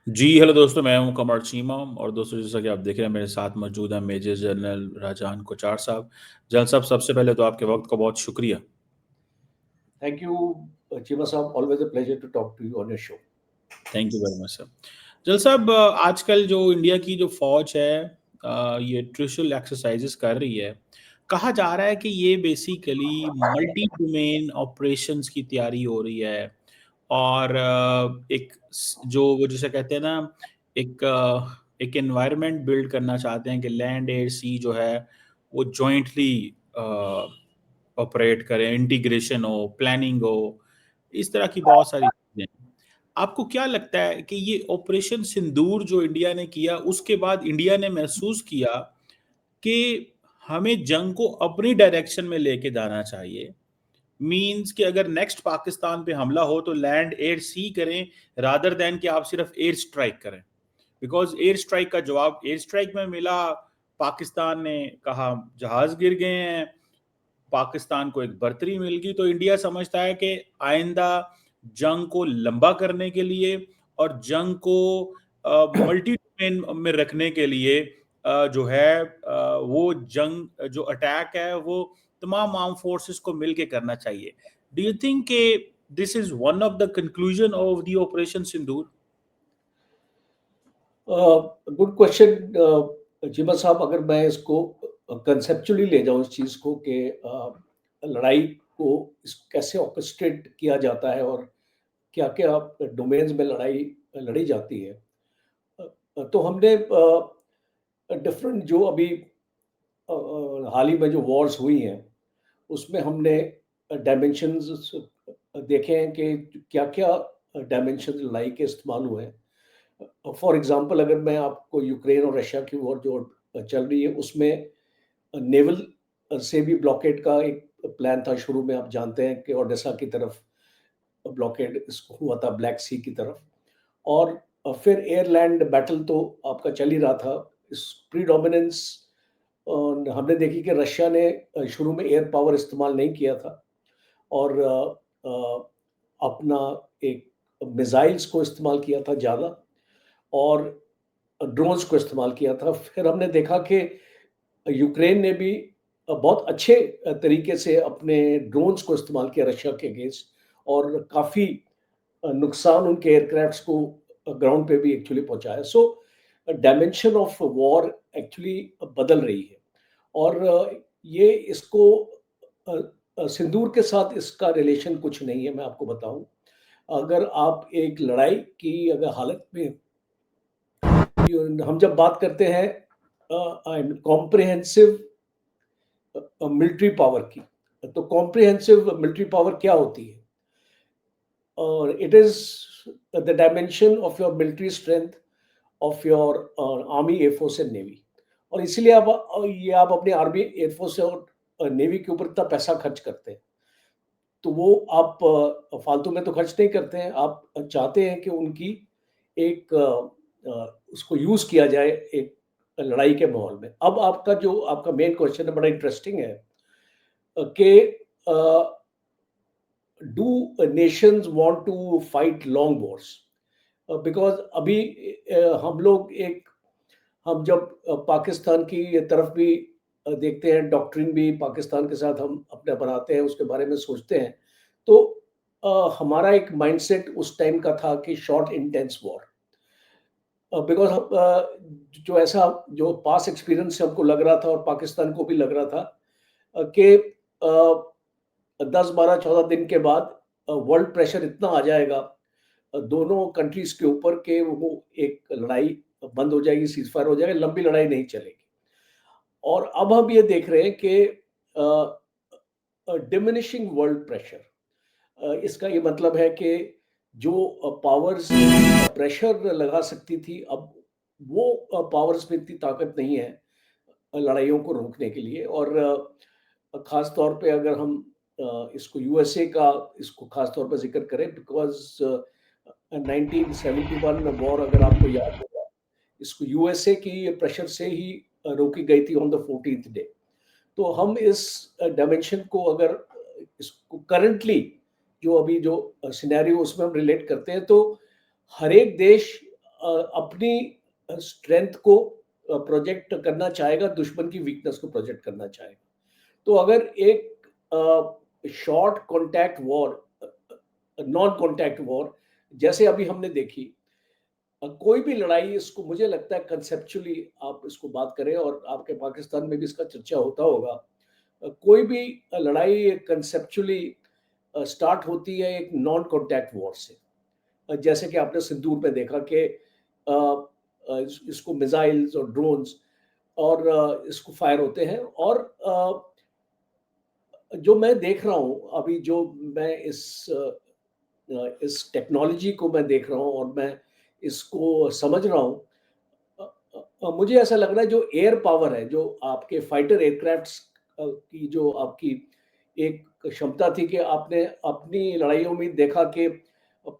जी, hello दोस्तों, मैं हूँ कमर चीमा और दोस्तों जैसा कि आप देख रहे हैं मेरे साथ मौजूद हैं मेजर जनरल राजहान कोचार साहब। जनरल साहब सबसे पहले तो आपके वक़्त का बहुत शुक्रिया। Thank you, Chima Saab. Always a pleasure to talk to you on your show. Thank you very much sir. General साहब आजकल जो इंडिया की जो फ़ौज है ये ट्रिशल एक्सरसाइज़ेज़ कर रही है। कहा जा रहा है कि ये बेसिकली मल्टी डोमेन ऑपरेशंस की तैयारी हो रही है और एक जो वो जिसे कहते हैं ना एक एनवायरनमेंट बिल्ड करना चाहते हैं कि लैंड एयर सी जो है वो जॉइंटली ऑपरेट करें, इंटीग्रेशन हो, प्लानिंग हो, इस तरह की बहुत सारी चीज़ें हैं। आपको क्या लगता है कि ये ऑपरेशन सिंदूर जो इंडिया ने किया उसके बाद इंडिया ने महसूस किया कि हमें जंग को अपनी डायरेक्शन में लेके जाना चाहिए। मीन्स कि अगर नेक्स्ट पाकिस्तान पे हमला हो तो लैंड एयर सी करें रादर देन कि आप सिर्फ एयर स्ट्राइक करें। बिकॉज़ एयर स्ट्राइक का जवाब एयर स्ट्राइक में मिला, पाकिस्तान ने कहा जहाज़ गिर गए हैं, पाकिस्तान को एक बर्तरी मिल गई, तो इंडिया समझता है कि आइंदा जंग को लंबा करने के लिए और जंग को मल्टी डोमेन में रखने के लिए जो है वो जंग जो अटैक है वो तमाम आर्म फोर्सेस को मिलके करना चाहिए। डू यू थिंक कि this is one of the conclusion of the operation Sindoor? Good question Cheema साहब. अगर मैं इसको कंसेप्चुअली ले जाऊं इस चीज़ को कि लड़ाई को कैसे ऑर्केस्ट्रेट किया जाता है और क्या-क्या डोमेन्स में लड़ाई लड़ी जाती है. तो हमने डिफरेंट जो अभी हाल ही में जो वॉर्स हुई हैं, उसमें हमने डायमेंशंस देखे हैं कि क्या-क्या डायमेंशन लड़ाई के इस्तेमाल हुए हैं. फॉर एग्ज़ाम्पल अगर मैं आपको यूक्रेन और रशिया की वॉर जो चल रही है, उसमें नेवल से भी ब्लॉकेड का एक प्लान था शुरू में. आप जानते हैं कि ओडेसा की तरफ ब्लॉकेड इसको हुआ था, ब्लैक सी की तरफ. और फिर एयरलैंड बैटल तो आपका चल ही रहा था. इस प्रीडोमिनेंस हमने देखी कि रशिया ने शुरू में एयर पावर इस्तेमाल नहीं किया था और अपना एक मिसाइल्स को इस्तेमाल किया था ज़्यादा और ड्रोन्स को इस्तेमाल किया था. फिर हमने देखा कि यूक्रेन ने भी बहुत अच्छे तरीके से अपने ड्रोन्स को इस्तेमाल किया रशिया के अगेंस्ट और काफ़ी नुकसान उनके एयरक्राफ्ट्स को ग्राउंड पे भी एक्चुअली पहुँचाया. So dimension of war actually बदल रही है और ये इसको सिंदूर के साथ इसका रिलेशन कुछ नहीं है, मैं आपको बताऊँ. अगर आप एक लड़ाई की अगर हालत में हम जब बात करते हैं कॉम्प्रिहेंसिव मिलिट्री पावर की, तो कॉम्प्रिहेंसिव मिलिट्री पावर क्या होती है? और it is the dimension of your military strength of your army, air force and navy. और इसीलिए ये आप अपने आर्मी, एयरफोर्स और नेवी के ऊपर इतना पैसा खर्च करते हैं. तो वो आप फालतू में तो खर्च नहीं करते हैं. आप चाहते हैं कि उनकी एक उसको यूज़ किया जाए एक लड़ाई के माहौल में. अब आपका मेन क्वेश्चन है, बड़ा इंटरेस्टिंग है कि do nations want to fight long wars? Because अभी हम लोग हम जब पाकिस्तान की ये तरफ भी देखते हैं, डॉक्ट्रिन भी पाकिस्तान के साथ हम अपना बनाते हैं, उसके बारे में सोचते हैं, तो हमारा एक माइंडसेट उस टाइम का था कि शॉर्ट इंटेंस वॉर. बिकॉज़ जो ऐसा जो पास्ट एक्सपीरियंस से हमको लग रहा था और पाकिस्तान को भी लग रहा था कि 10, 12, 14 दिन के बाद वर्ल्ड प्रेशर इतना आ जाएगा दोनों कंट्रीज़ के ऊपर कि वो एक लड़ाई बंद हो जाएगी, सीज़फायर हो जाएगा, लंबी लड़ाई नहीं चलेगी. और अब हम ये देख रहे हैं कि डिमिनिशिंग वर्ल्ड प्रेशर. इसका ये मतलब है कि जो पावर्स प्रेशर लगा सकती थी, अब वो पावर्स में इतनी ताकत नहीं है लड़ाइयों को रोकने के लिए. और ख़ास तौर पे अगर हम इसको यूएसए का इसको ख़ास तौर पे ज़िक्र करें, बिकॉज़ 1971 वॉर अगर आपको याद होगा, इसको यूएसए की प्रेशर से ही रोकी गई थी ऑन द 14th डे. तो हम इस डायमेंशन को अगर इसको करंटली जो अभी जो सिनेरियो उसमें हम रिलेट करते हैं, तो हर एक देश अपनी स्ट्रेंथ को प्रोजेक्ट करना चाहेगा, दुश्मन की वीकनेस को प्रोजेक्ट करना चाहेगा। तो अगर एक short contact war, non contact war जैसे अभी हमने देखी, कोई भी लड़ाई, इसको मुझे लगता है कंसेप्चुअली आप इसको बात करें और आपके पाकिस्तान में भी इसका चर्चा होता होगा। कोई भी लड़ाई कंसेप्चुअली स्टार्ट होती है एक नॉन कॉन्टैक्ट वॉर से। जैसे कि आपने सिंदूर में देखा कि इसको मिसाइल्स और ड्रोन्स और इसको फायर होते हैं। और जो मैं देख रहा हूँ अभी, जो मैं इस टेक्नोलॉजी को मैं देख रहा हूँ और मैं इसको समझ रहा हूँ, मुझे ऐसा लग रहा है जो एयर पावर है, जो आपके फाइटर एयरक्राफ्ट्स की जो आपकी एक क्षमता थी कि आपने अपनी लड़ाइयों में देखा कि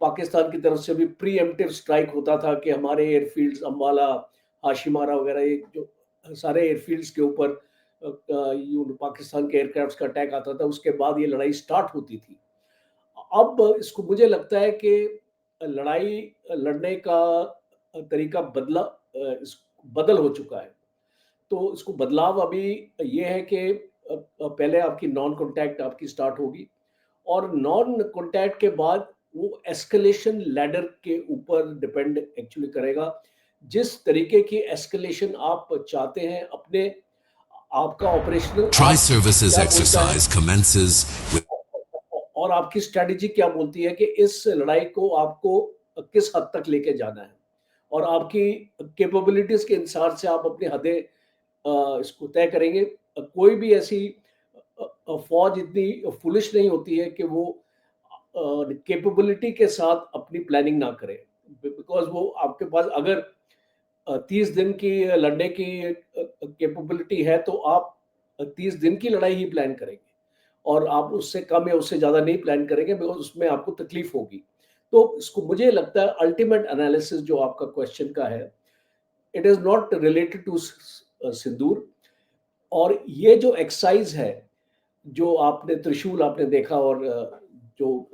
पाकिस्तान की तरफ से भी प्रीएम्प्टिव स्ट्राइक होता था कि हमारे एयरफील्ड्स अम्बाला, हाशिमारा वगैरह, ये जो सारे एयरफील्ड्स के ऊपर पाकिस्तान के एयरक्राफ्ट्स का अटैक आता था, उसके बाद ये लड़ाई स्टार्ट होती थी। अब इसको मुझे लगता है कि लड़ाई लड़ने का तरीका बदल हो चुका है। तो इसको बदलाव अभी ये है कि पहले आपकी नॉन कॉन्टैक्ट आपकी स्टार्ट होगी और नॉन कॉन्टैक्ट के बाद वो एस्केलेशन लैडर के ऊपर डिपेंड एक्चुअली करेगा। जिस तरीके की एस्केलेशन आप चाहते हैं अपने, आपका ऑपरेशनल Tri आर्क services क्या बोलता है exercise commences with और आपकी स्ट्रैटेजी क्या बोलती है कि इस लड़ाई को आपको किस हद तक लेके जाना है, और आपकी कैपेबिलिटीज के अनुसार से आप अपनी हदें इसको तय करेंगे। कोई भी ऐसी फौज इतनी फुलिश नहीं होती है कि वो कैपेबिलिटी के साथ अपनी प्लानिंग ना करे, बिकॉज वो आपके पास अगर 30 दिन की लड़ने की कैपेबिलिटी है तो आप 30 दिन की लड़ाई ही प्लान करेंगे और आप उससे कम या उससे ज़्यादा नहीं प्लान करेंगे, बिकॉज उसमें आपको तकलीफ होगी। तो इसको मुझे लगता है अल्टीमेट एनालिसिस जो आपका क्वेश्चन का है, it is not related to Sindoor. और ये जो एक्सरसाइज है, जो आपने त्रिशूल आपने देखा और जो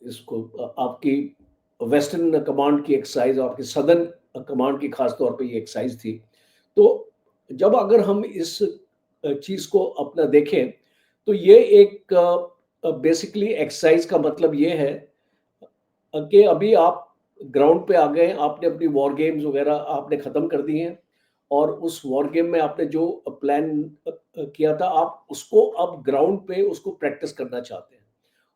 इसको आपकी वेस्टर्न कमांड की एक्सरसाइज और आपकी सदर्न कमांड की खास तौर पे ये एक्सरसाइज थी। तो जब अगर हम इस चीज को अपना देखें तो ये एक बेसिकली एक्सरसाइज का मतलब ये है कि अभी आप ग्राउंड पे आ गए, आपने अपनी वॉर गेम्स वगैरह आपने खत्म कर दी हैं और उस वॉर गेम में आपने जो प्लान किया था, आप उसको अब ग्राउंड पे उसको प्रैक्टिस करना चाहते हैं।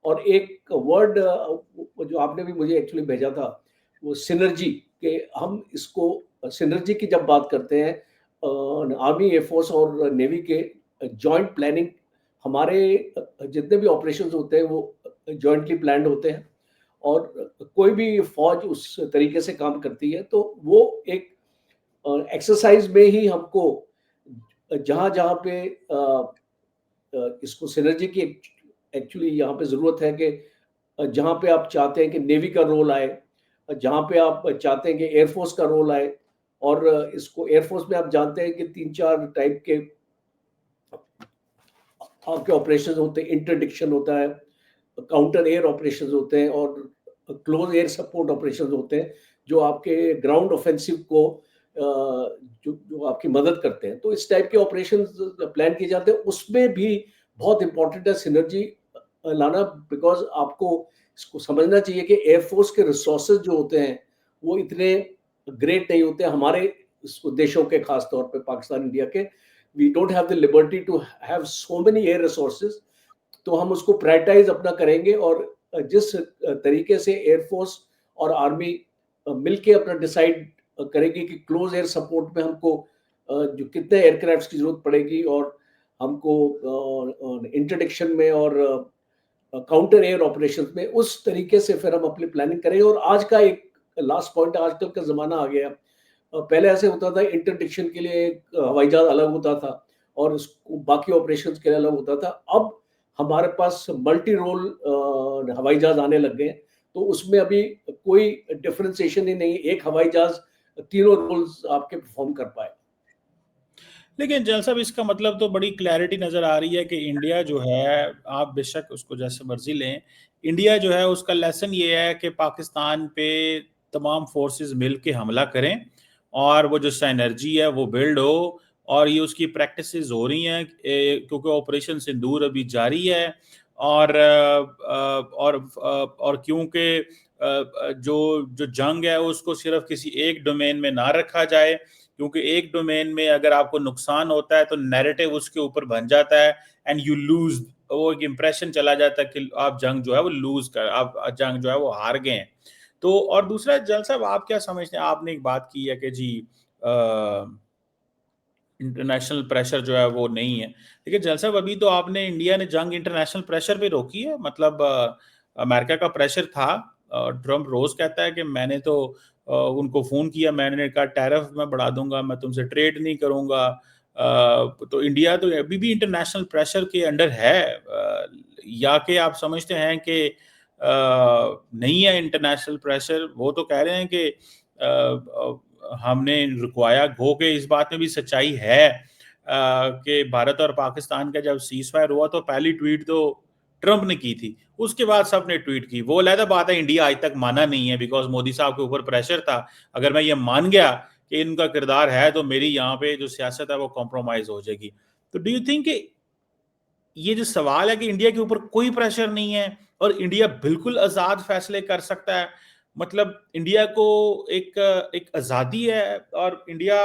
और एक वर्ड जो आपने भी मुझे एक्चुअली भेजा था, वो सिनर्जी, के हम इसको सिनर्जी की जब बात करते हैं, आर्मी, एयरफोर्स और नेवी के जॉइंट प्लानिंग, हमारे जितने भी ऑपरेशंस होते हैं वो जॉइंटली प्लान्ड होते हैं और कोई भी फौज उस तरीके से काम करती है। तो वो एक एक्सरसाइज में ही हमको जहाँ जहाँ पे इसको सिनर्जी की एक्चुअली यहाँ पे ज़रूरत है कि जहाँ पे आप चाहते हैं कि नेवी का रोल आए, जहाँ पे आप चाहते हैं कि एयरफोर्स का रोल आए, और इसको एयरफोर्स में आप जानते हैं कि 3-4 टाइप के आपके ऑपरेशन होते हैं। इंटरडिक्शन होता है, काउंटर एयर ऑपरेशन होते हैं और क्लोज एयर सपोर्ट ऑपरेशन होते हैं, जो आपके ग्राउंड ऑफेंसिव को जो आपकी मदद करते हैं। तो इस टाइप के ऑपरेशन प्लान किए जाते हैं, उसमें भी बहुत इंपॉर्टेंट है सिनर्जी लाना, बिकॉज आपको इसको समझना चाहिए कि एयरफोर्स के रिसोर्सेज जो होते हैं वो इतने ग्रेट नहीं होते हमारे देशों के, खास तौर पे पाकिस्तान, इंडिया के। We don't have the liberty to have so many air resources. तो हम उसको प्रायोरिटाइज अपना करेंगे और जिस तरीके से एयरफोर्स और आर्मी मिलके अपना डिसाइड करेगी कि क्लोज एयर सपोर्ट में हमको जो कितने एयरक्राफ्ट की जरूरत पड़ेगी और हमको इंटरडिक्शन में और काउंटर एयर ऑपरेशन में, उस तरीके से फिर हम अपनी प्लानिंग करेंगे। और आज का एक लास्ट पॉइंट, आजकल का जमाना आ गया, पहले ऐसे होता था इंटरडिक्शन के लिए एक हवाई जहाज अलग होता था और उसको बाकी ऑपरेशंस के लिए अलग होता था। अब हमारे पास मल्टी रोल हवाई जहाज आने लग गए, तो उसमें अभी कोई डिफरेंशिएशन ही नहीं, एक हवाई जहाज तीनों रोल्स आपके परफॉर्म कर पाए। लेकिन जनरल साहब इसका मतलब तो बड़ी क्लैरिटी नज़र आ रही है कि इंडिया जो है, आप बेशक उसको जैसे मर्जी लें, इंडिया जो है उसका लेसन ये है कि पाकिस्तान पे तमाम फोर्सेस मिल के हमला करें और वो जो एनर्जी है वो बिल्ड हो, और ये उसकी प्रैक्टिसेस हो रही हैं क्योंकि ऑपरेशन सिंदूर अभी जारी है। और और क्योंकि जो जो जंग है उसको सिर्फ किसी एक डोमेन में ना रखा जाए, क्योंकि एक डोमेन में अगर आपको नुकसान होता है तो नैरेटिव उसके ऊपर बन जाता है एंड यू लूज, वो एक इंप्रेशन चला जाता है कि आप जंग जो है वो लूज कर, आप जंग जो है वो हार गए हैं। तो और दूसरा जल साहब, आप क्या समझते हैं, आपने एक बात की है कि जी इंटरनेशनल प्रेशर जो है वो नहीं है, लेकिन जल साहब अभी तो आपने, इंडिया ने जंग इंटरनेशनल प्रेशर पे रोकी है। मतलब अमेरिका का प्रेशर था, ट्रम्प रोज कहता है कि मैंने तो उनको फोन किया, मैंने कहा टैरिफ मैं बढ़ा दूंगा, मैं तुमसे ट्रेड नहीं करूंगा। तो इंडिया तो अभी भी इंटरनेशनल प्रेशर के अंडर है, या कि आप समझते हैं कि नहीं है इंटरनेशनल प्रेशर? वो तो कह रहे हैं कि हमने रुकवाया, गो के इस बात में भी सच्चाई है कि भारत और पाकिस्तान का जब सीज फायर हुआ तो पहली ट्वीट तो ट्रंप ने की थी, उसके बाद सबने ट्वीट की। वो अलग बात है, इंडिया आज तक माना नहीं है बिकॉज मोदी साहब के ऊपर प्रेशर था। अगर मैं ये मान गया कि इनका किरदार है तो मेरी यहाँ पे जो सियासत है वो कॉम्प्रोमाइज हो जाएगी। तो डू यू थिंक ये जो सवाल है कि इंडिया के ऊपर कोई प्रेशर नहीं है और इंडिया बिल्कुल आजाद फैसले कर सकता है, मतलब इंडिया को एक एक आजादी है और इंडिया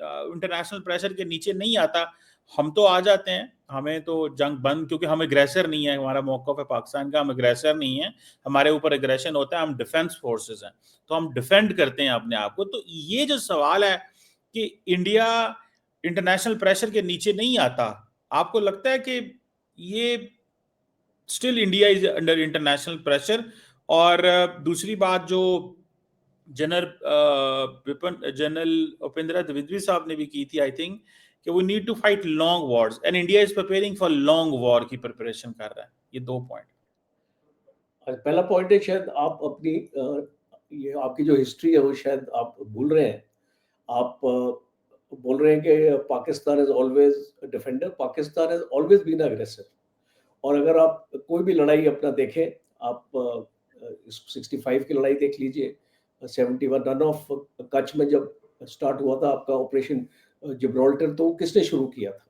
इंटरनेशनल प्रेशर के नीचे नहीं आता? हम तो आ जाते हैं, हमें तो जंग बंद, क्योंकि हम एग्रेसर नहीं है, हमारा मौक़िफ़ है पाकिस्तान का, हम एग्रेसर नहीं है, हमारे ऊपर एग्रेशन होता है, हम डिफेंस फोर्सेस हैं, तो हम डिफेंड करते हैं अपने आप को। तो ये जो सवाल है कि इंडिया इंटरनेशनल प्रेशर के नीचे नहीं आता, आपको लगता है कि ये still India is under international pressure? और दूसरी बात जो जनरल उपेंद्र द्विवेदी साहब ने भी की थी, आई थिंक, कि we need to fight long wars and India is preparing for long war की प्रिपरेशन कर रहा है। ये दो पॉइंट। पहला पॉइंट है, शायद आप अपनी ये आपकी जो हिस्ट्री है वो शायद आप भूल रहे हैं। आप बोल रहे हैं कि Pakistan is always defender, Pakistan is always been aggressor. और अगर आप कोई भी लड़ाई अपना देखें, आप 65 की लड़ाई देख लीजिए, 71 रन ऑफ कच्छ में जब स्टार्ट हुआ था आपका ऑपरेशन जिब्राल्टर, तो किसने शुरू किया था?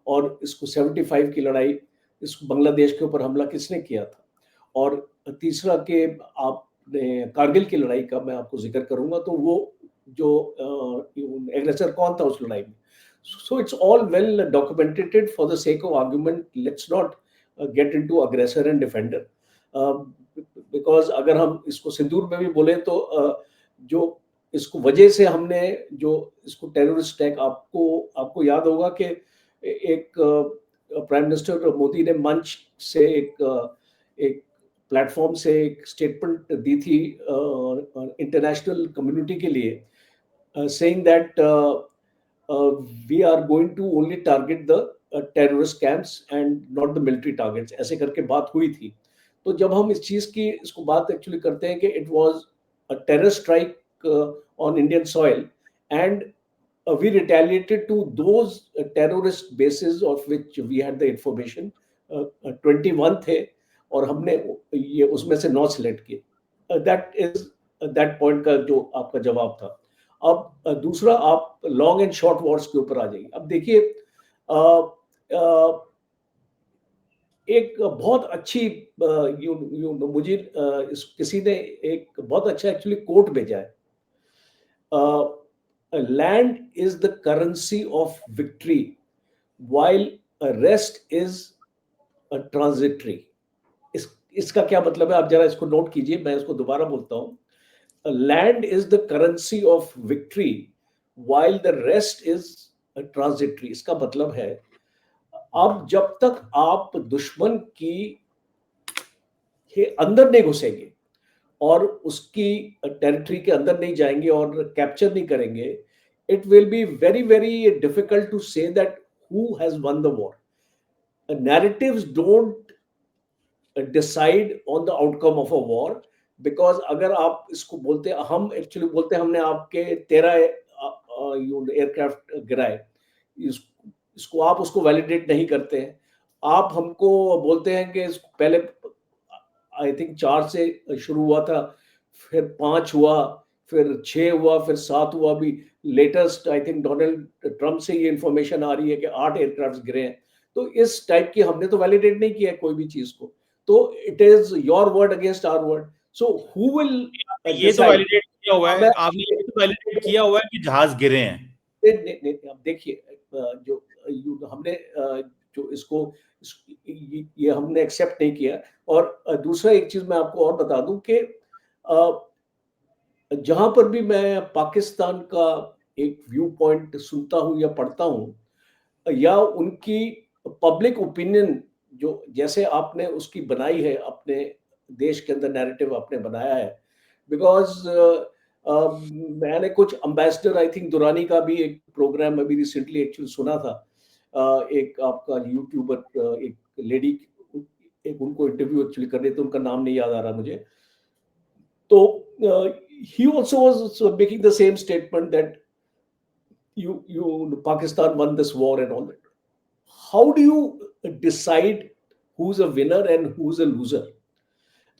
और इसको 75 की लड़ाई, इस बांग्लादेश के ऊपर हमला किसने किया था? और तीसरा कि आपने कारगिल की लड़ाई का मैं आपको जिक्र करूंगा, तो वो जो एग्रेसर कौन था उस लड़ाई में? So it's all well documented. For the sake of argument, let's not get into अग्रेसर एंड डिफेंडर, बिकॉज अगर हम इसको सिंदूर में भी बोले तो जो इसको वजह से हमने जो इसको टेररिस्ट अटैक, आपको आपको याद होगा कि एक प्राइम मिनिस्टर मोदी ने मंच से एक प्लेटफॉर्म से एक स्टेटमेंट दी थी इंटरनेशनल कम्युनिटी के लिए, saying that we are going to only target the terrorist camps and not the military targets, ऐसे करके बात हुई थी। तो जब हम इस चीज की इसको बात एक्चुअली करते हैं कि it was a terror strike on Indian soil, and we retaliated to those terrorist bases of which we had the information. 21 थे और हमने ये उसमें से 9 सिलेक्ट किए। दैट इज दैट पॉइंट का जो आपका जवाब था। अब दूसरा, आप लॉन्ग एंड शॉर्ट वॉर्स के ऊपर आ जाइए। अब देखिए, एक बहुत अच्छी मुझे किसी ने एक बहुत अच्छा एक्चुअली कोट भेजा है। Land is the currency of victory, while a rest is a transitory. इसका क्या मतलब है, आप जरा इसको नोट कीजिए, मैं इसको दोबारा बोलता हूं। Land is the currency of victory, while the rest is transitory. इसका मतलब है, अब जब तक आप दुश्मन की के अंदर नहीं घुसेंगे और उसकी टेरिटरी के अंदर नहीं जाएंगे और कैप्चर नहीं करेंगे, it will be very very difficult to say that who has won the war. Narratives don't decide on the outcome of a war, because अगर आप इसको बोलते, हम एक्चुअली बोलते हैं हमने आपके 13 एयरक्राफ्ट गिराए, इसको आप उसको वैलिडेट नहीं करते हैं। आप हमको बोलते हैं कि पहले आई थिंक 4 से शुरू हुआ था, फिर 5 हुआ, फिर 6 हुआ, फिर 7 हुआ। अभी latest I think Donald Trump से ये इंफॉर्मेशन आ रही है कि 8 एयरक्राफ्ट गिरे हैं। तो इस टाइप की हमने तो वैलिडेट नहीं किया है कोई भी चीज को। तो it is your word against our word. So who will ये तो डिसाइड? वैलिडेट किया हुआ है, आपने ये तो वैलिडेट किया हुआ है कि जहाज गिरे हैं। नहीं, अब देखिए, जो हमने जो इसको ये हमने एक्सेप्ट नहीं किया। और दूसरा एक चीज मैं आपको और बता दूं कि जहां पर भी मैं पाकिस्तान का एक व्यू पॉइंट सुनता हूं या पढ़ता हूं, या उनकी पब्लिक ओपिनियन जो जैसे आपने उसकी बनाई है, अपने देश के अंदर नैरेटिव आपने बनाया है। बिकॉज मैंने कुछ अम्बेसडर आई थिंक दुरानी का भी एक प्रोग्राम अभी रिसेंटली एक्चुअली सुना था। एक आपका यूट्यूबर, एक लेडी, एक उनको इंटरव्यू एक्चुअली कर रहे थे, उनका नाम नहीं याद आ रहा मुझे। तो he also was making the same statement that Pakistan won this war and all that. How do you decide who's a winner and who's a loser?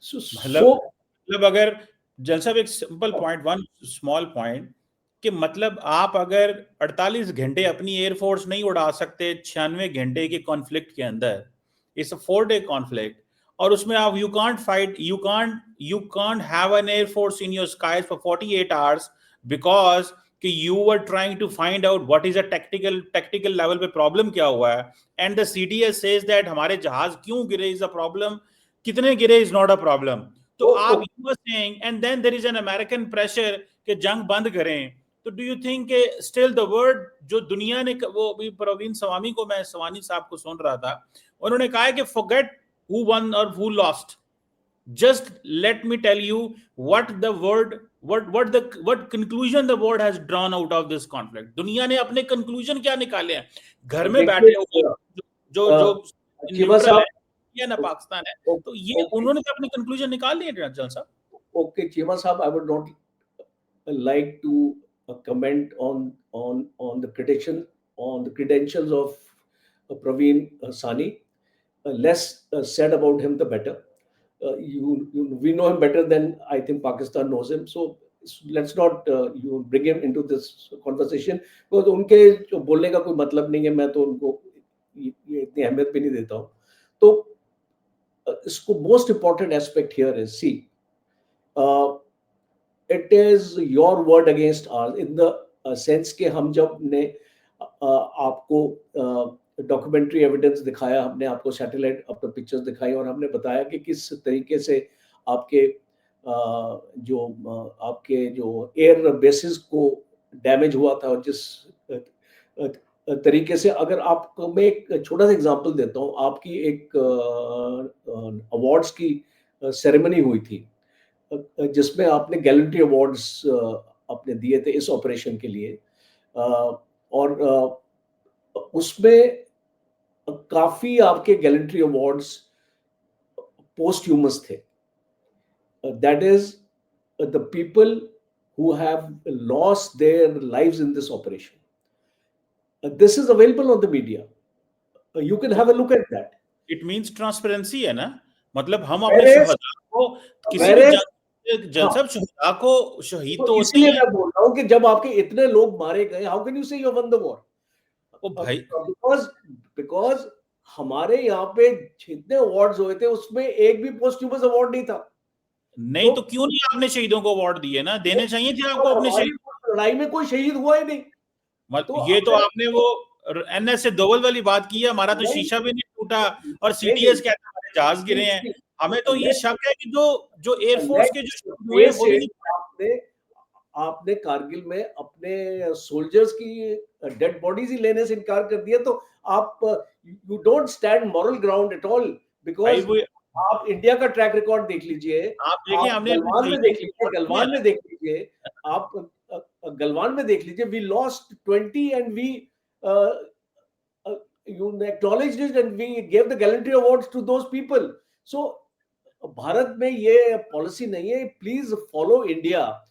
So, मतलब so मतलब अगर जन साहब एक simple point, one small point, कि मतलब आप अगर 48 घंटे अपनी एयरफोर्स नहीं उड़ा सकते 96 घंटे के कॉन्फ्लिक्ट के अंदर, इट्स अ 4-day कॉन्फ्लिक्ट, और उसमें आप you can't have an air force in your skies for 48 hours because कि you were trying to find out what is a tactical level पे प्रॉब्लम क्या हुआ है, and the CDS says that हमारे जहाज क्यों गिरे इज अ प्रॉब्लम, कितने गिरे इज नॉट अ प्रॉब्लम। तो आप you are saying and then there is an American pressure कि जंग बंद करें। तो do you think still the word जो दुनिया ने, वो अभी प्रवीण स्वामी को, मैं स्वामी साहब को सुन रहा था, उन्होंने कहा है कि फॉरगेट हु वन और who lost, just let me tell you what the word what conclusion the world has drawn out of this conflict। दुनिया ने अपने कंक्लूजन क्या निकाले हैं घर में देखिए, बैठे हुए जो जो चीमा न्यूट्रल है साहब, या ना पाकिस्तान है, तो ये ओके, उन्होंने तो अपने कंक्लूजन निकाल लिए जनरल साहब। ओके चीमा साहब, I would not like to comment on the credentials of Praveen Sani. Less said about him, the better. We know him better than I think Pakistan knows him. So let's not you bring him into this conversation, because उनके जो बोलने का कोई मतलब नहीं है। मैं तो उनको ये इतनी अहमियत भी नहीं देता हूँ। तो इसको most important aspect here is, see, it is your word against ours in the sense कि हम जब ने आपको डॉक्यूमेंट्री एविडेंस दिखाया, हमने आपको सैटेलाइट अपने पिक्चर्स दिखाई, और हमने बताया कि किस तरीके से आपके आपके जो एयर बेसिस को डैमेज हुआ था, और जिस तरीके से, अगर आपको मैं एक छोटा सा एग्जांपल देता हूँ, आपकी एक अवार्ड्स की सेरेमनी हुई थी, जिसमें आपने गैलेंट्री अवार्ड्स आपने दिए थे इस ऑपरेशन के लिए। और उसमें काफी आपके गैलेंट्री अवार्ड्स पोस्ट्यूमस थे। That is the people who have lost their lives in this operation. This is available on the media. You can have a look at that. It means transparency है ना, मतलब हम अपने Whereas, शुहदा को किसी भी whereas, हाँ, जनसब शुहदा को, शहीद तो तो होते इसलिए हैं। मैं बोल रहा हूँ कि जब आपके इतने लोग मारे गए, हाउ कैन यू से यू वन द वॉर? ओ भाई, बिकॉज बिकॉज हमारे यहाँ पे जितने अवार्ड्स हुए थे, उसमें एक भी पोस्ट्यूमस अवार्ड नहीं था। नहीं तो क्यों नहीं आपने शहीदों को अवार्ड दिए ना, देने चाहिए थे आपको अपने हमारी शहीद। लड़ाई में कोई शहीद हुआ ही नहीं। तो ये तो अगर आपने वो एनएस से दोवल वाली बात की है, हमारा तो नहीं शीशा भी नहीं टूटा और नहीं सीडीएस कहते हैं हमारे जहाज गिरे हैं। नहीं, हमें तो ये शक है कि जो जो एयरफोर्स के जो नेक्स्ट शहीद हुए डे हैं वो से भी नहीं। आपने आपने कारगिल में अपने सोल्जर्स की डेड बॉडीज ही लेने से इनकार कर दिया। तो आप you don't stand moral ground at all, भाई बिकॉज वो आप इंडिया का ट्रैक रिकॉर्ड देख लीजिए, आप देखें, आप हमने अपने गलवान में शहीदों देख को लीजिए, अवार्ड दिए हैं ना। आप गलवान में देख लीजिए, we lost 20 and we you acknowledged it and we gave the gallantry awards to those people. So Bharat में ये पॉलिसी नहीं है। Please follow India.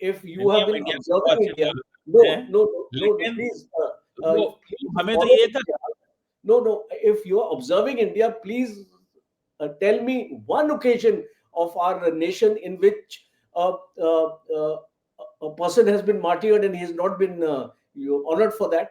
If you नहीं, हैव हम बीन इंडिया को ऑब्जर्विंग बहुत इंडिया, फॉलो नो करते हैं, नो नो लेकिन प्लीज हमें तो ये था। No, if you are observing India, please tell me one occasion of our nation in which uh, uh, uh, a person has been martyred and he has not been honored for that.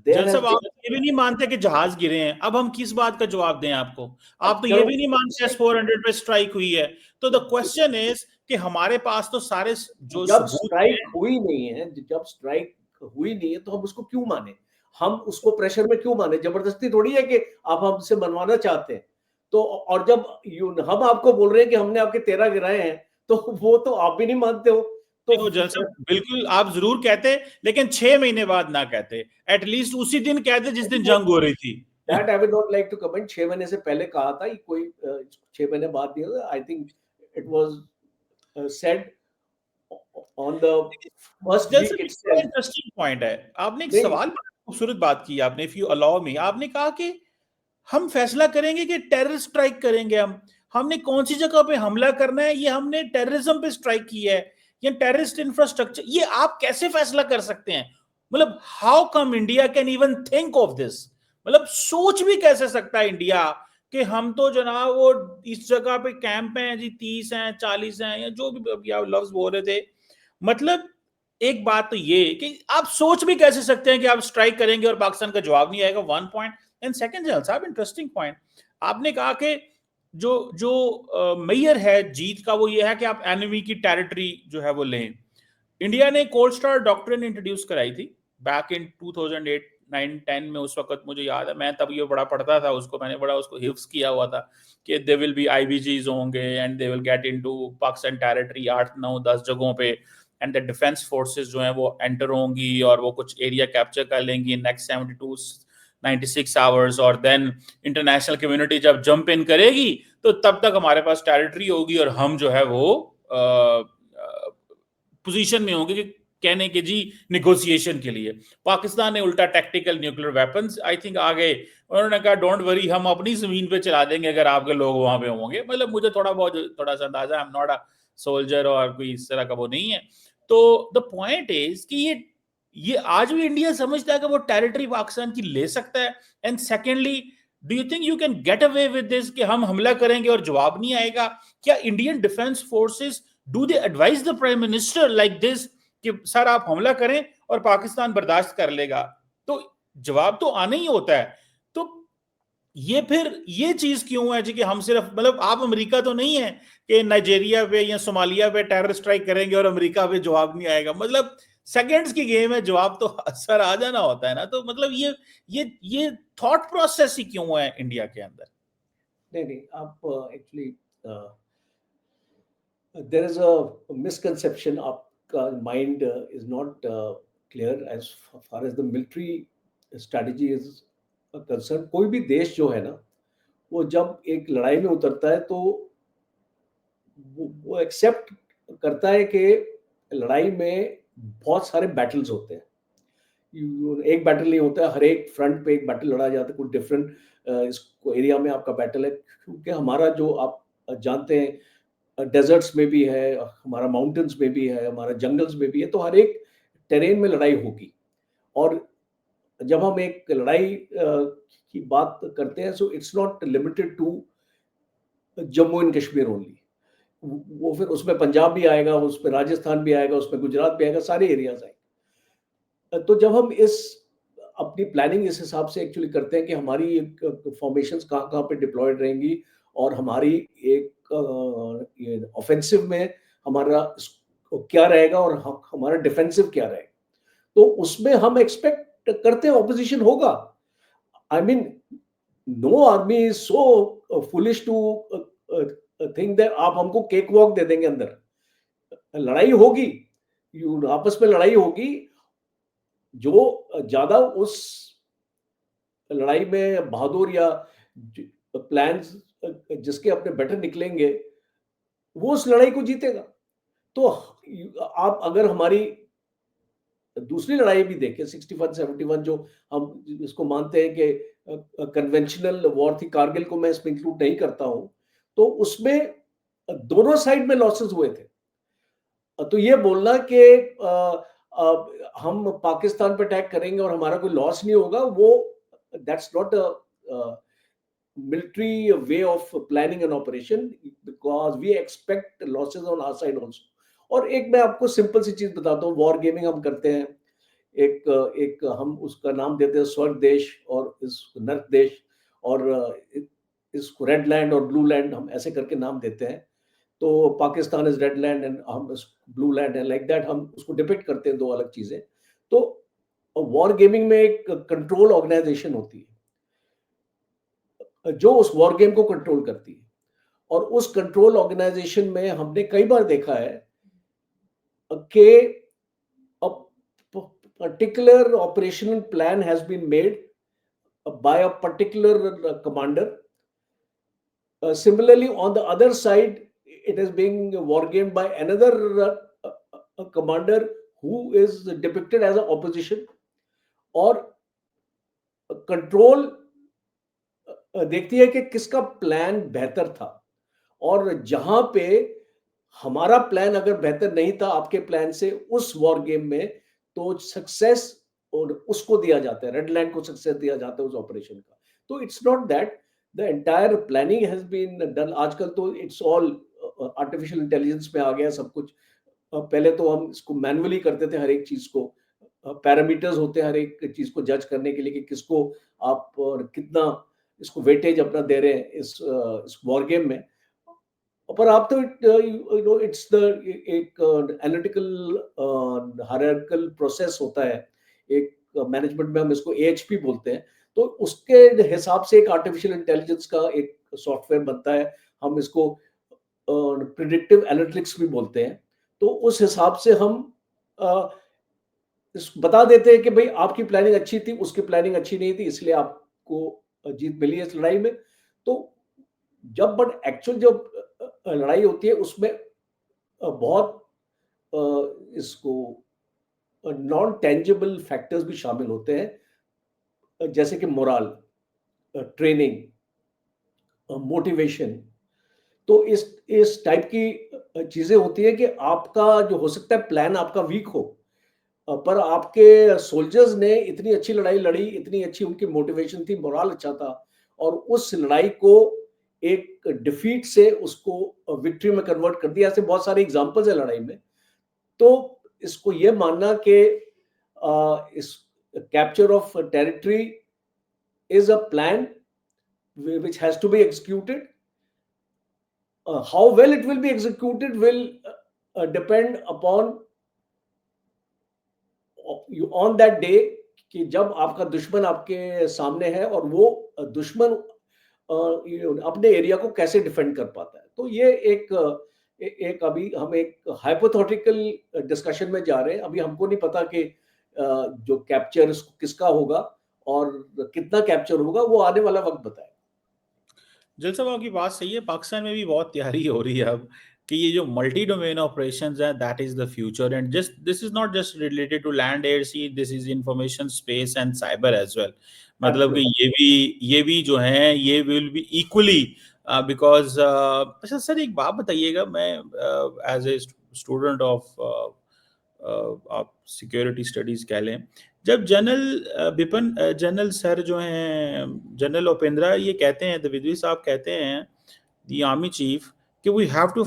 There जल has साहब, been आप ये भी नहीं मानते कि जहाज गिरे हैं, अब हम किस बात का जवाब दें आपको? आप तो ये चलो भी नहीं मानते S-400 पे स्ट्राइक हुई है। तो द क्वेश्चन इज कि हमारे पास तो सारे जो जब सबूत स्ट्राइक हैं। हुई नहीं है, जब स्ट्राइक हुई नहीं है तो हम उसको क्यों माने? हम उसको प्रेशर में क्यों माने? जबरदस्ती थोड़ी है कि आप हमसे मनवाना चाहते हैं। तो और जब हम आपको बोल रहे हैं कि हमने आपके 13 गिराए हैं, तो वो तो आप भी नहीं मानते हो। तो देखो जल साहब, बिल्कुल आप जरूर कहते, लेकिन 6 महीने बाद ना कहते, एटलीस्ट उसी दिन कहते जिस दिन जंग हो रही थी। That I will not like to comment. 6 महीने से पहले कहा था, ये कोई 6 महीने बाद नहीं होगा। I think it was said on the first जैसे वीक एक बड़ा इटसेल्फ। इंटरेस्टिंग पॉइंट है, आपने एक नहीं, सवाल, बड़ा खूबसूरत बात की आपने, इफ यू अलाउ मी। आपने कहा कि हम फैसला करेंगे कि टेरर स्ट्राइक करेंगे। हमने कौन सी जगह पे हमला करना है, ये हमने टेररिज्म पे स्ट्राइक की है या टेररिस्ट इंफ्रास्ट्रक्चर, ये आप कैसे फैसला कर सकते हैं? मतलब how come India can even think of this? मतलब सोच भी कैसे सकता है इंडिया कि हम तो जनाब वो इस जगह पे कैंप हैं जी, 30 हैं, 40 हैं, या जो भी आप लफ्ज बोल रहे थे। मतलब एक बात तो ये कि आप सोच भी कैसे सकते हैं कि आप स्ट्राइक करेंगे और पाकिस्तान का जवाब नहीं आएगा? One point. एंड सेकंड जल साहब, इंटरेस्टिंग पॉइंट आपने कहा कि जो जो मेयर है जीत का, वो ये है कि आप एनिमी की टेरिटरी जो है वो लें। इंडिया ने कोल्ड स्टार डॉक्ट्रिन इंट्रोड्यूस कराई थी बैक इन 2008 9 10 में। उस वक्त मुझे याद है, मैं तब ये बड़ा पढ़ता था उसको, मैंने बड़ा उसको हिफ्स किया हुआ था कि दे विल बी आईबीजीज होंगे and they will get into Pakistan territory 8 9 10 जगहों पे, एंड द डिफेंस फोर्सेस जो हैं वो एंटर होंगी और वो कुछ एरिया कैप्चर कर लेंगी नेक्स्ट 72 96 आवर्स, और देन इंटरनेशनल कम्युनिटी जब जंप इन करेगी तो तब तक हमारे पास टेरिटरी होगी और हम जो है वो पोजीशन में होंगे कि कहने के जी निगोशिएशन के लिए। पाकिस्तान ने उल्टा tactical nuclear weapons I think आ गए, उन्होंने कहा डोंट वरी, हम अपनी जमीन पे चला देंगे अगर आपके लोग वहां पे होंगे। मतलब मुझे थोड़ा सा अंदाजा, I am not a soldier और कोई इस तरह का वो नहीं है। तो द पॉइंट इज कि ये आज भी इंडिया समझता है कि वो टेरिटरी पाकिस्तान की ले सकता है। And secondly, do you think you can get away with this कि हम हमला करेंगे और जवाब नहीं आएगा? क्या Indian defence forces, do they advise the prime minister like this कि सर आप हमला करें और पाकिस्तान बर्दाश्त कर लेगा? तो जवाब तो आना ही होता है। तो ये फिर ये चीज क्यों है जी कि हम सिर्फ, मतलब आप अमेरिका तो नहीं है कि नाइजीरिया पे या सोमालिया पे टेरर स्ट्राइक करेंगे और अमेरिका पे जवाब नहीं आएगा। मतलब सेकंड्स की गेम है, जवाब तो सर आ जाना होता है ना। तो मतलब ये थॉट प्रोसेस ही क्यों है इंडिया के अंदर? नहीं, नहीं, आप actually there is a misconception. आपका mind is not clear as far as the military strategy is concern. कोई भी देश जो है ना, वो जब एक लड़ाई में उतरता है तो वो एक्सेप्ट करता है कि लड़ाई में बहुत सारे बैटल्स होते हैं। एक बैटल नहीं होता है, हर एक फ्रंट पे एक बैटल लड़ा जाता है, कुछ डिफरेंट इस एरिया में आपका बैटल है। क्योंकि हमारा जो आप जानते हैं डेजर्ट्स में भी है, हमारा माउंटेन्स में भी है, हमारा जंगल्स में भी है, तो हर एक टेरेन में लड़ाई होगी। और जब हम एक लड़ाई की बात करते हैं, so it's not limited to Jammu and Kashmir only. वो फिर उसमें पंजाब भी आएगा, उसमें राजस्थान भी आएगा, उसमें गुजरात भी आएगा, सारे एरियाज आएंगे। तो जब हम इस अपनी प्लानिंग इस हिसाब से एक्चुअली करते हैं कि हमारी एक फॉर्मेशंस कहाँ कहाँ पे डिप्लॉयड रहेंगी और हमारी एक ऑफेंसिव में हमारा क्या रहेगा और हमारा डिफेंसिव क्या रहेगा, तो उसमें हम एक्सपेक्ट करते हैं ऑपोजिशन होगा। I mean no army is so foolish to think that आप हमको केक वॉक दे देंगे अंदर। लड़ाई होगी, आपस में लड़ाई होगी। जो ज्यादा उस लड़ाई में बहादुर या प्लान्स जिसके अपने बेटर निकलेंगे, वो उस लड़ाई को जीतेगा। तो आप अगर हमारी दूसरी लड़ाई भी देखें 61-71, जो हम इसको मानते हैं कि कन्वेंशनल वॉर थी, कारगिल को मैं इसमें इंक्लूड नहीं करता हूं, तो उसमें दोनों साइड में लॉसेस हुए थे। तो ये बोलना कि हम पाकिस्तान पे अटैक करेंगे और हमारा कोई लॉस नहीं होगा, वो that's not a military way of planning an operation, because we expect losses on our side also. और एक मैं आपको सिंपल सी चीज बताता हूँ, वॉर गेमिंग हम करते हैं, एक एक हम उसका नाम देते हैं स्वर्ग देश और इस नर्क देश, और इसको रेड लैंड और ब्लू लैंड हम ऐसे करके नाम देते हैं। तो Pakistan is red land and हम ब्लू लैंड है, लाइक दैट हम उसको डिपिक्ट करते हैं, दो अलग चीजें। तो वॉर गेमिंग में एक कंट्रोल ऑर्गेनाइजेशन होती है जो उस वॉर गेम को कंट्रोल करती है, और उस कंट्रोल ऑर्गेनाइजेशन में हमने कई बार देखा है कि a particular operational plan has been made by a particular commander. Similarly, on the other side, it is being wargamed by another commander who is depicted as an opposition, और control देखती है कि किसका प्लान बेहतर था, और जहां पे हमारा प्लान अगर बेहतर नहीं था आपके प्लान से उस वॉर गेम में, तो सक्सेस और उसको दिया जाता है, रेड लैंड को सक्सेस दिया जाता है उस ऑपरेशन का। तो it's not that the entire planning has been done. आजकल तो इट्स ऑल आर्टिफिशियल इंटेलिजेंस में आ गया सब कुछ। पहले तो हम इसको मैन्युअली करते थे, हर एक चीज को पैरामीटर्स होते हैं हर एक चीज को जज करने के लिए कि किसको आप और कितना इसको वेटेज अपना दे रहे हैं इस वॉर गेम में। पर आप तो यू नो इट्स द एक एनालिटिकल हायरार्किकल प्रोसेस होता है, एक मैनेजमेंट में हम इसको एएचपी बोलते हैं। तो उसके हिसाब से एक आर्टिफिशियल इंटेलिजेंस का एक सॉफ्टवेयर बनता है, हम इसको प्रिडिक्टिव एनालिटिक्स भी बोलते हैं। तो उस हिसाब से हम बता देते हैं कि भाई आपकी प्लानिंग अच्छी थी, उसकी प्लानिंग अच्छी नहीं थी, इसलिए आपको जीत मिली है इस लड़ाई में। तो जब बट एक्चुअल जब लड़ाई होती है उसमें बहुत इसको नॉन टेंजिबल फैक्टर्स भी शामिल होते हैं, जैसे कि मोरल, ट्रेनिंग, मोटिवेशन। तो इस टाइप की चीजें होती है कि आपका जो हो सकता है प्लान आपका वीक हो, पर आपके सोल्जर्स ने इतनी अच्छी लड़ाई लड़ी, इतनी अच्छी उनकी मोटिवेशन थी, मोरल अच्छा था, और उस लड़ाई को एक डिफीट से उसको विक्ट्री में कन्वर्ट कर दिया। ऐसे बहुत सारे एग्जांपल्स है लड़ाई में। तो इसको ये मानना कि इस capture of territory is a plan which has to be executed. How well it will be executed will depend upon you on that day, कि जब आपका दुश्मन आपके सामने है और वो दुश्मन अपने एरिया को कैसे डिफेंड कर पाता है। तो ये एक अभी हम एक हाइपोथेटिकल डिस्कशन में जा रहे हैं। अभी हमको नहीं पता कि जो कैप्चर किसका होगा और कितना कैप्चर होगा, वो आने वाला वक्त बताए। जल साहब आपकी बात सही है, पाकिस्तान में भी बहुत तैयारी हो रही है अब कि ये जो मल्टी डोमेन ऑपरेशंस हैं that is the future, and just this is not just related to land air sea, this is information space and cyber as well. मतलब कि ये भी जो है ये विल बी इक्वली बिकॉज। अच्छा सर एक बात बताइएगा, मैं एज ए स्टूडेंट ऑफ आप सिक्योरिटी स्टडीज कह लें, जब जनरल बिपिन जनरल सर जो हैं जनरल उपेंद्रा ये कहते हैं, द्विवेदी साहब कहते हैं, द आर्मी चीफ, कि we have to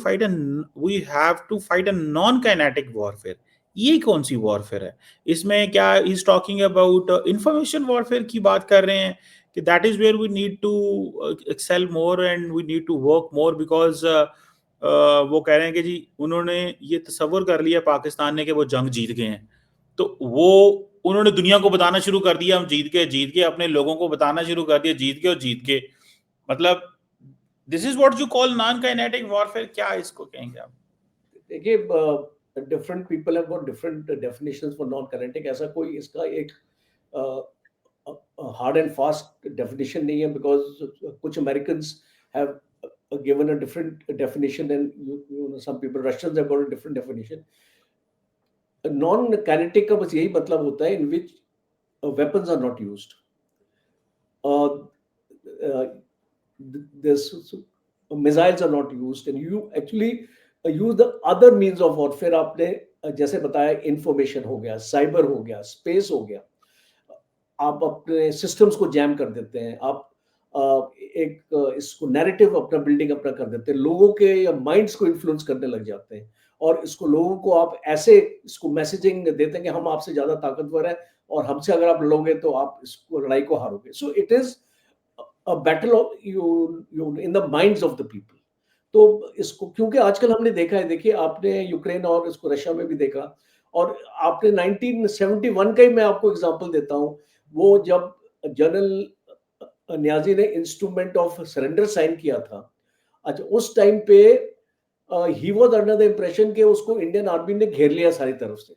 fight a non kinetic warfare. ये कौन सी वॉरफेयर है? इसमें क्या is talking about information warfare की बात कर रहे हैं कि that is where we need to excel more and we need to work more, because वो कह रहे हैं कि जी उन्होंने ये तस्वर कर लिया पाकिस्तान ने कि वो जंग जीत गए हैं, तो वो उन्होंने दुनिया को बताना शुरू कर दिया हम जीत के अपने लोगों को बताना शुरू कर दिया जीत के। मतलब this is what you call non kinetic warfare, क्या इसको कहेंगे आप? देखिए, different people have got different definitions for non kinetic. ऐसा कोई इसका एक हार्ड एंड फास्ट डेफिनेशन नहीं है, बिकॉज कुछ Americans have given a different definition, and you know some people, Russians have got a different definition. Non kinetic का बस यही मतलब होता है in which weapons are not used. This missiles are not used, and you actually use the other means of warfare. आपने जैसे बताया information हो गया, साइबर हो गया, स्पेस हो गया, आप अपने सिस्टम्स को जैम कर देते हैं, आप इसको नैरेटिव अपना बिल्डिंग अपना कर देते हैं, लोगों के या माइंड्स को इन्फ्लुएंस करने लग जाते हैं, और इसको लोगों को आप ऐसे इसको मैसेजिंग देते हैं कि हम आपसे ज़्यादा ताकतवर हैं और हमसे अगर आप लड़ोगे तो आप इसको लड़ाई को हारोगे। So it is a battle of you in the minds of the people. तो इसको क्योंकि आजकल हमने देखा है, देखिए आपने यूक्रेन और इसको रशिया में भी देखा, और आपने 1971 का ही मैं आपको एग्जांपल देता हूँ। वो जब जनरल न्याजी ने इंस्ट्रूमेंट ऑफ सरेंडर साइन किया था, अच्छा उस टाइम पे he was under the impression कि उसको इंडियन आर्मी ने घेर लिया सारी तरफ से,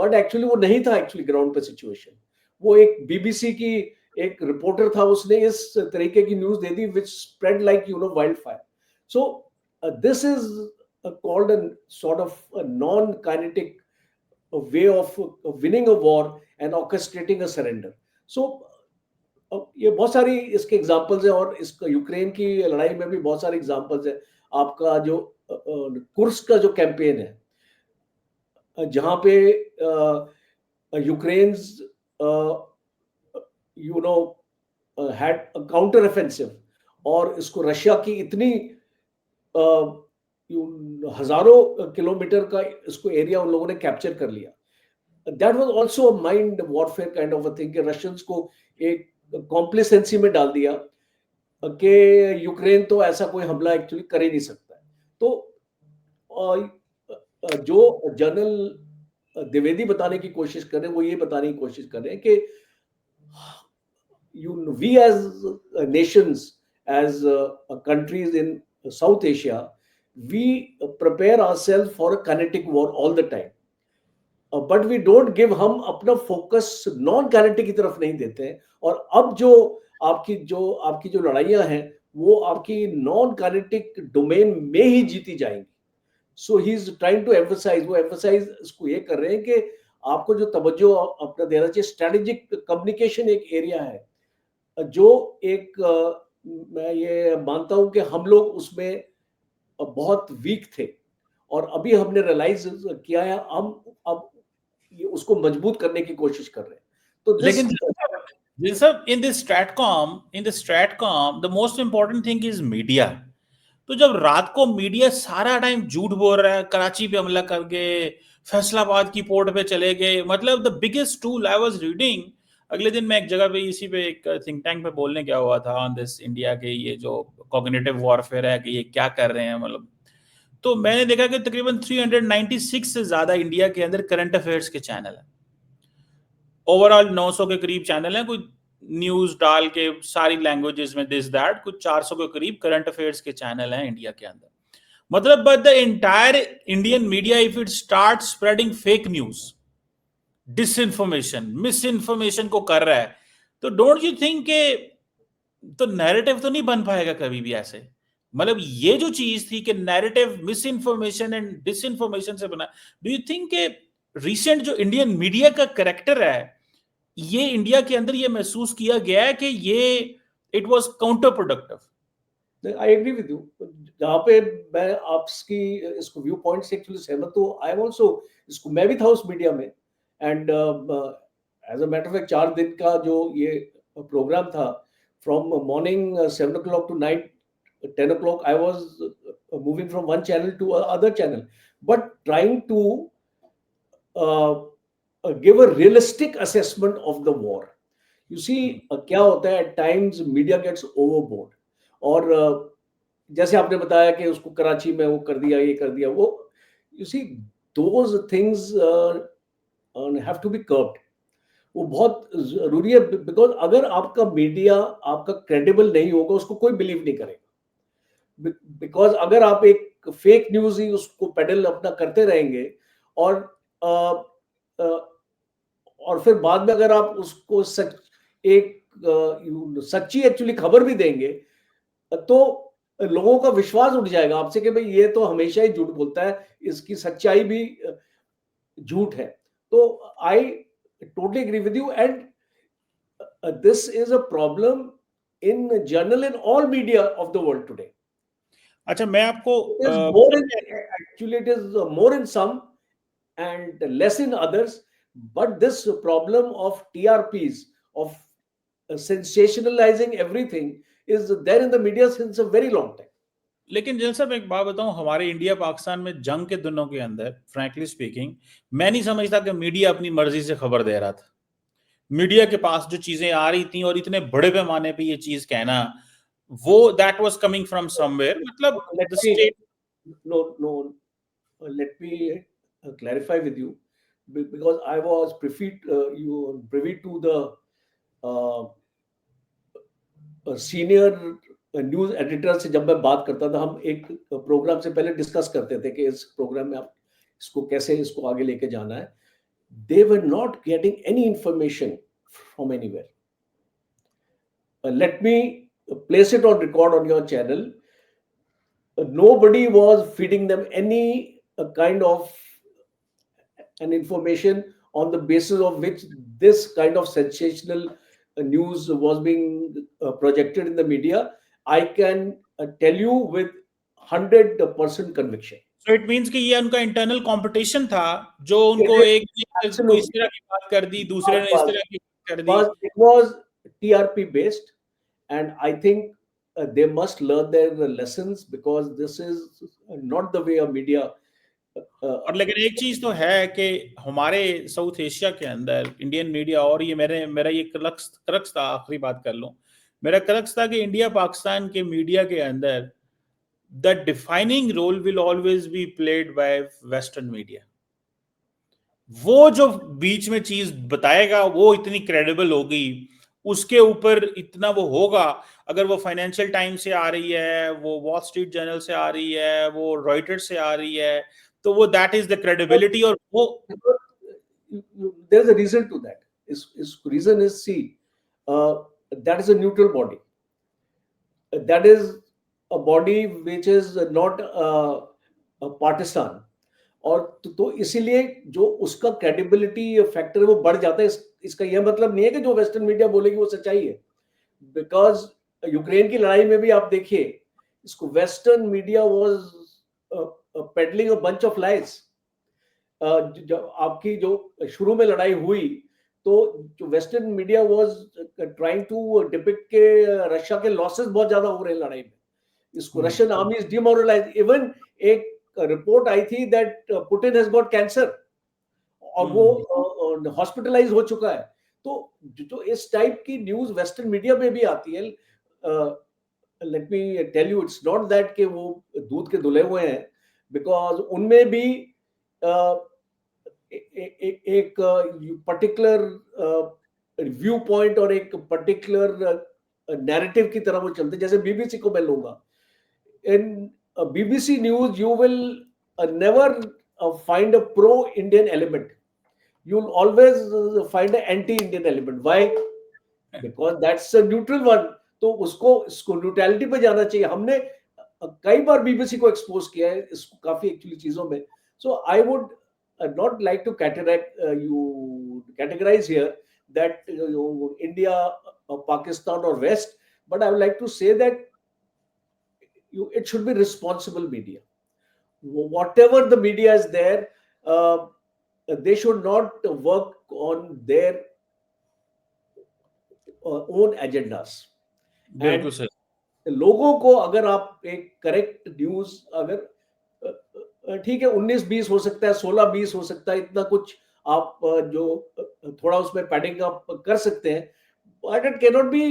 बट एक्चुअली वो नहीं था एक्चुअली ग्राउंड पे सिचुएशन। वो एक बीबीसी की एक रिपोर्टर था, उसने इस तरीके की न्यूज़ दे दी which spread like wild fire. So this is called a sort of a non kinetic way of winning a war and orchestrating a surrender. So ये बहुत सारी इसके एग्जांपल्स हैं, और इसका यूक्रेन की लड़ाई में भी बहुत सारे एग्जांपल्स हैं। आपका जो कुर्स्क का जो कैंपेन है, जहाँ पे Ukraine's you know had counter offensive, और इसको रशिया की इतनी हजारों किलोमीटर का इसको एरिया उन लोगों ने कैप्चर कर लिया। That was also a mind warfare kind of a thing, कि रशियंस को एक कॉम्प्लिसेंसी में डाल दिया कि यूक्रेन तो ऐसा कोई हमला एक्चुअली कर ही नहीं सकता है। तो जो जनरल द्विवेदी बताने की कोशिश कर रहे हैं, वो ये बताने की कोशिश कर रहे हैं कि we as nations, as countries in South Asia, we prepare ourselves for a kinetic war all the time. But we don't give, हम अपना फोकस नॉन काइनेटिक की तरफ नहीं देते हैं, और अब जो लड़ाइयां हैं वो आपकी नॉन काइनेटिक डोमेन में ही जीती जाएंगी। So he is trying to emphasize, वो एम्फसाइज इसको ये कर रहे हैं कि आपको जो तवज्जो अपना देना चाहिए, स्ट्रेटेजिक कम्युनिकेशन एक एरिया है जो एक मैं ये मानता हूं कि हम लोग उसमें बहुत वीक थे, और अभी हमने रियलाइज किया है, हम अब ये उसको मजबूत करने की कोशिश कर रहे हैं। तो दिस लेकिन सब in the StratCom the most important thing is media. तो जब रात को मीडिया सारा टाइम झूठ बोल रहा है, कराची पे हमला कर गए, फैसलाबाद की पोर्ट पे चले गए, मतलब the biggest tool I was reading. अगले दिन मैं एक जगह पे इसी पे एक थिंक टैंक पे बोलने गया हुआ था ऑन दिस इंडिया के ये जो कॉग्निटिव वॉरफेयर है कि ये क्या कर रहे हैं, मतलब तो मैंने देखा कि तकरीबन 396 से ज्यादा इंडिया के अंदर करंट अफेयर्स के चैनल है। ओवरऑल 900 के करीब चैनल हैं, कुछ न्यूज डाल के सारी लैंग्वेजेस में दिस दैट, कुछ 400 के करीब करंट अफेयर्स के चैनल हैं इंडिया के अंदर। मतलब but the entire Indian media if it start spreading fake news, disinformation, miss information को कर रहा है, तो डोंट यू थिंक के तो नैरेटिव तो नहीं बन पाएगा कभी भी ऐसे। मतलब ये जो चीज थी कि narrative miss information and disinformation से बना, डू यू थिंक के रिसेंट जो इंडियन मीडिया का करेक्टर है, ये इंडिया के अंदर ये महसूस किया गया है कि ये it was counter productive? I agree with you. जहाँ पे मैं आपकी इसको व्यू पॉइंट से एक्चुअली सहमत हूँ, आई एम ऑल्सो, इसको मैं भी था उस मीडिया में, and as a matter of fact 4 दिन का जो ये प्रोग्राम था, from morning 7 o'clock to night 10 o'clock, I was moving from one channel to other channel, but trying to give a realistic assessment of the war. You see, क्या होता है, at times media gets overboard, और जैसे आपने बताया कि उसको कराची में वो कर दिया, ये कर दिया, वो you see those things have to be curbed. वो बहुत जरूरी है, बिकॉज अगर आपका मीडिया आपका क्रेडिबल नहीं होगा, उसको कोई बिलीव नहीं करेगा। बिकॉज अगर आप एक फेक न्यूज ही उसको पेडल अपना करते रहेंगे, और और फिर बाद में अगर आप उसको सच्ची एक्चुअली खबर भी देंगे, तो लोगों का विश्वास उठ जाएगा आपसे कि भाई ये तो हमेशा ही झूठ बोलता है, इसकी सच्चाई भी झूठ है। तो I totally agree with you, and this is a problem in general in all media of the world today. अच्छा, मैं आपको It is more in, actually it is more in some, and less in others. But this problem of TRPs, of sensationalizing everything, is there in the media since a very long time. लेकिन जैसा साहब एक बात बताऊं, हमारे India Pakistan में जंग के दिनों के अंदर फ्रैंकली स्पीकिंग मैं नहीं समझता कि मीडिया अपनी मर्जी से खबर दे रहा था। मीडिया के पास जो चीजें आ रही थी और इतने बड़े पैमाने पे ये चीज कहना, वो that was coming from somewhere, मतलब Let the me state. no let me clarify with you, because I was privy to the uh, senior news editor से जब मैं बात करता था, हम एक प्रोग्राम से पहले डिस्कस करते थे कि इस प्रोग्राम में आप इसको कैसे इसको आगे लेके जाना है. They were not getting any information from anywhere. Let me place it on record on your channel. Nobody was feeding them any kind of an information on the basis of which this kind of sensational news was being projected in the media. I can tell you with 100% conviction. So it means कि ये उनका internal competition था, जो It उनको is एक ने कोई इस absolutely. तरह की बात कर दी, दूसरे ने इस was, तरह की बात कर दी। it was TRP based, and I think they must learn their lessons, because this is not the way of media. और लेकिन एक चीज तो है कि हमारे साउथ एशिया के अंदर इंडियन मीडिया, और ये मेरा ये क्रक्स था, आखिरी बात कर लूं, मेरा क्रक्स था कि इंडिया पाकिस्तान के मीडिया के अंदर the defining role will always be played by western media. वो जो बीच में चीज बताएगा वो इतनी क्रेडिबल होगी, उसके ऊपर इतना वो होगा। अगर वो फाइनेंशियल टाइम्स से आ रही है, वो वॉल स्ट्रीट जर्नल से आ रही है, वो रॉयटर्स से आ रही है, तो वो दैट इज द क्रेडिबिलिटी। और वो There's a reason to that. Is reason is, see, that is a neutral body. That is a body which is not a partisan. और तो इसीलिए जो उसका क्रेडिबिलिटी फैक्टर है वो बढ़ जाता है. इसका यह मतलब नहीं है कि जो वेस्टर्न मीडिया बोलेगी वो सच्चाई है. बिकॉज यूक्रेन की लड़ाई में भी आप देखिए, इसको western media was peddling a bunch of lies. जब आपकी जो शुरू में लड़ाई हुई, तो जो western media was trying to depict के रशिया के लॉसेस बहुत ज्यादा हो रहे हैं लड़ाई में. इसको Russian army is demoralise. Even एक रिपोर्ट आई थी that Putin has got cancer, और वो हॉस्पिटलाइज हो चुका है. तो जो इस टाइप की न्यूज वेस्टर्न मीडिया में भी आती है, let me tell you, it's not that कि वो दूध के धुले हुए हैं, बिकॉज उनमें भी एक पर्टिकुलर व्यू पॉइंट और एक पर्टिकुलर नैरेटिव की तरह वो चलते. जैसे बीबीसी को मैं लूंगा, इन BBC News, you will never find a pro-Indian element. You'll always find an anti-Indian element. Why? Because that's a neutral one. तो उसको न्यूट्रलिटी पे जाना चाहिए. हमने कई बार BBC को एक्सपोज किया है इसको काफी एक्चुअली चीजों में. So I would not like to categorize here that India, Pakistan or West, but I would like to say that it should be responsible media. Whatever the media is there, they should not work on their own agendas. बिल्कुल सही. लोगों को अगर आप एक correct news, अगर ठीक है 19-20 हो सकता है, 16-20 हो सकता है, इतना कुछ आप जो थोड़ा उसमें पैडिंग अप कर सकते हैं, but it can not be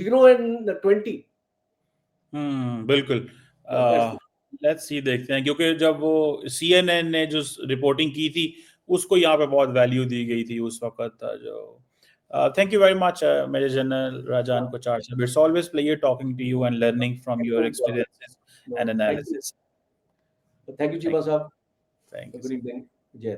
0 and 20. बिल्कुल. लेट्स सी, देखते हैं, क्योंकि जब वो CNN ने जो रिपोर्टिंग की थी उसको यहाँ पे बहुत वैल्यू दी गई थी उस वक्त. जो thank you very much major general Rajan Kochar साहब. It's always pleasure talking to you and learning from your experiences and analysis. Thank you Cheema साहब. Thank you good evening. जय.